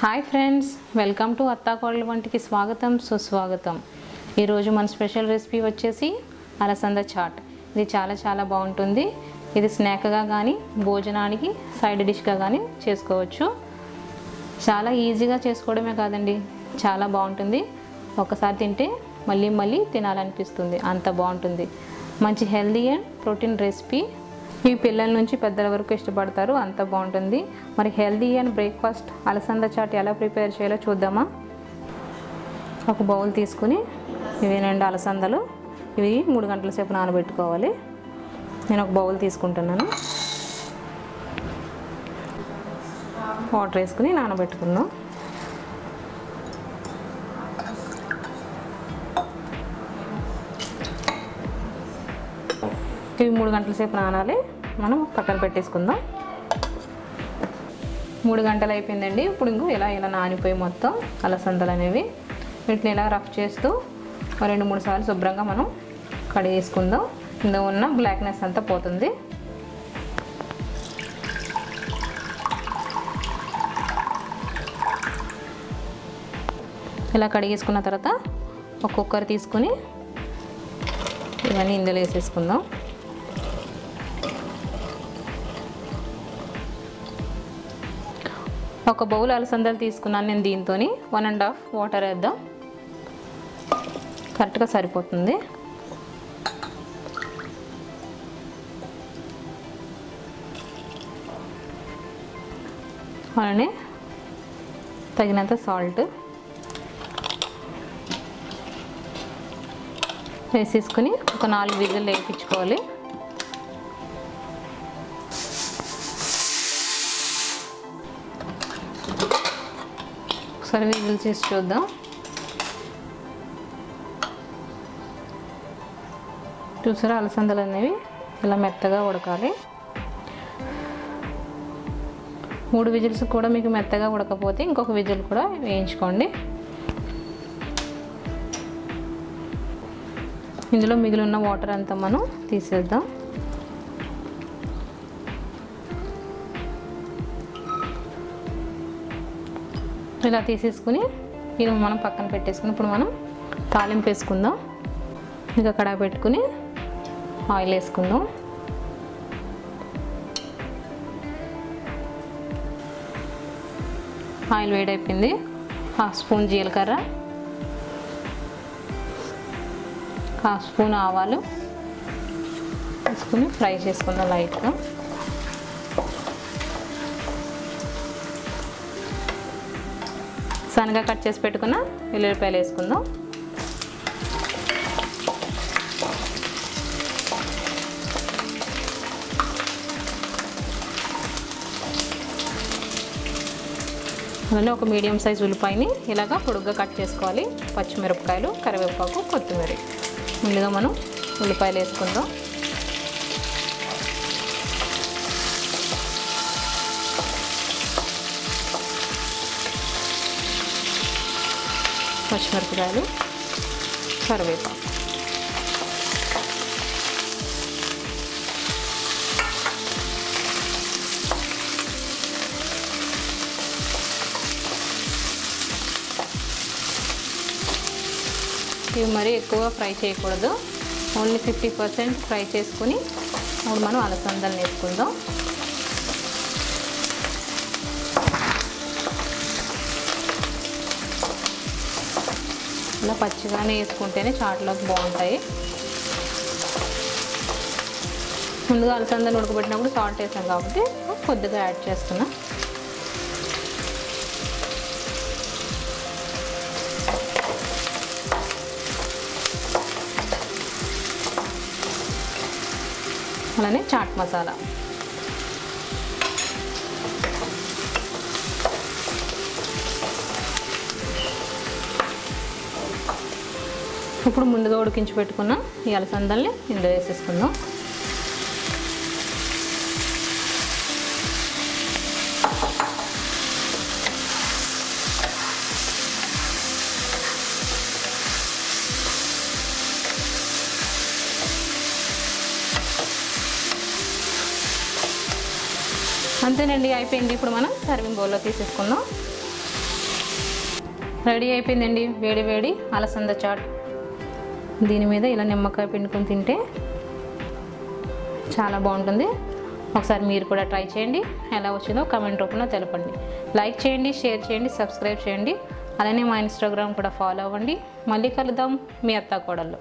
Hi friends, welcome to అత్తాకోడలు వంటికి స్వాగతం సుస్వాగతం. ఈరోజు మన స్పెషల్ రెసిపీ వచ్చేసి అలసంద చాట్. ఇది చాలా బాగుంటుంది. ఇది స్నాక్గా కానీ భోజనానికి సైడ్ డిష్గా కానీ చేసుకోవచ్చు. చాలా ఈజీగా చేసుకోవడమే కాదండి, చాలా బాగుంటుంది. ఒకసారి తింటే మళ్ళీ తినాలనిపిస్తుంది, అంత బాగుంటుంది. మంచి హెల్దీ అండ్ ప్రోటీన్ రెసిపీ. ఈ పిల్లల నుంచి పెద్దల వరకు ఇష్టపడతారు, అంత బాగుంటుంది. మరి హెల్దీ అండ్ బ్రేక్ఫాస్ట్ అలసంద చాట్ ఎలా ప్రిపేర్ చేయాలో చూద్దామా. ఒక బౌల్ తీసుకుని ఇవి 2 అలసందలు, ఇవి 3 గంటల సేపు నానబెట్టుకోవాలి. నేను ఒక బౌల్ తీసుకుంటున్నాను. వాటర్ వేసుకుని నానబెట్టుకుందాం. ఇవి 3 గంటల సేపు నానాలి. మనం పక్కన పెట్టేసుకుందాం. 3 గంటలు అయిపోయిందండి. ఇప్పుడు ఇలా నానిపోయి మొత్తం అలసందలు అనేవి వీటిని ఇలా రఫ్ చేస్తూ 2-3 సార్లు శుభ్రంగా మనం కడిగేసుకుందాం. ఇందులో ఉన్న బ్లాక్నెస్ అంతా పోతుంది. ఇలా కడిగేసుకున్న తర్వాత ఒక కుక్కర్ తీసుకుని ఇవన్నీ ఇందులో వేసేసుకుందాం. ఒక బౌల్ అలసందలు తీసుకున్నాను నేను. దీంతో 1.5 వాటర్ వేద్దాం, కరెక్ట్గా సరిపోతుంది. అలానే తగినంత సాల్ట్ వేసేసుకుని ఒక 4 విజిల్ వేయించుకోవాలి. ఒకసారి విజిల్ చేసి చూద్దాం. చూసారా, అలసందలు అనేవి ఇలా మెత్తగా ఉడకాలి. 3 విజిల్స్ కూడా మీకు మెత్తగా ఉడకపోతే ఇంకొక విజిల్ కూడా వేయించుకోండి. ఇందులో మిగిలి ఉన్న వాటర్ అంతా మనం తీసేద్దాం. ఇలా తీసేసుకుని ఇది మనం పక్కన పెట్టేసుకుని ఇప్పుడు మనం తాలింపు వేసుకుందాం. ఇంకా కడాయి పెట్టుకుని ఆయిల్ వేసుకుందాం. ఆయిల్ వేడైపోయింది. 1/2 స్పూన్ జీలకర్ర, 1/2 స్పూన్ ఆవాలు వేసుకుని ఫ్రై చేసుకుందాం లైట్గా. సన్నగా కట్ చేసి పెట్టుకున్న వెల్లుల్లిపాయలు వేసుకుందాం. అలానే ఒక మీడియం సైజ్ ఉల్లిపాయని ఇలాగా పొడుగ్గా కట్ చేసుకోవాలి. పచ్చిమిరపకాయలు, కరివేపాకు, కొత్తిమీర. ముందుగా మనం ఉల్లిపాయలు వేసుకుందాం. పచ్చిమిరపకాయలు, కరివేపాకు. ఇవి మరీ ఎక్కువగా ఫ్రై చేయకూడదు, ఓన్లీ 50% ఫ్రై చేసుకుని ఇప్పుడు మనం అలసందలు వేసుకుందాం. ఇలా పచ్చిగానే వేసుకుంటేనే చాట్లోకి బాగుంటాయి. ముందుగా అలసందలు ఉడకబెట్టినప్పుడు సాల్ట్ వేసాం కాబట్టి కొద్దిగా యాడ్ చేస్తున్నా. అలానే చాట్ మసాలా, ఇప్పుడు ముందుగా ఉడికించి పెట్టుకున్న ఈ అలసందల్ని ఇందులో వేసేసుకుందాం. అంతేనండి, అయిపోయింది. ఇప్పుడు మనం సర్వింగ్ బౌల్లో తీసేసుకుందాం. రెడీ అయిపోయిందండి వేడి వేడి అలసంద చాట్. దీని మీద ఇలా నిమ్మకాయ పిండుకొని తింటే చాలా బాగుంటుంది. ఒకసారి మీరు కూడా ట్రై చేయండి. ఎలా వచ్చిందో కామెంట్ రూపంలో తెలపండి. లైక్ చేయండి, షేర్ చేయండి, సబ్స్క్రైబ్ చేయండి. అలానే మా ఇన్స్టాగ్రామ్ కూడా ఫాలో అవ్వండి. మళ్ళీ కలుద్దాం మీ అత్తాకోడళ్ళు.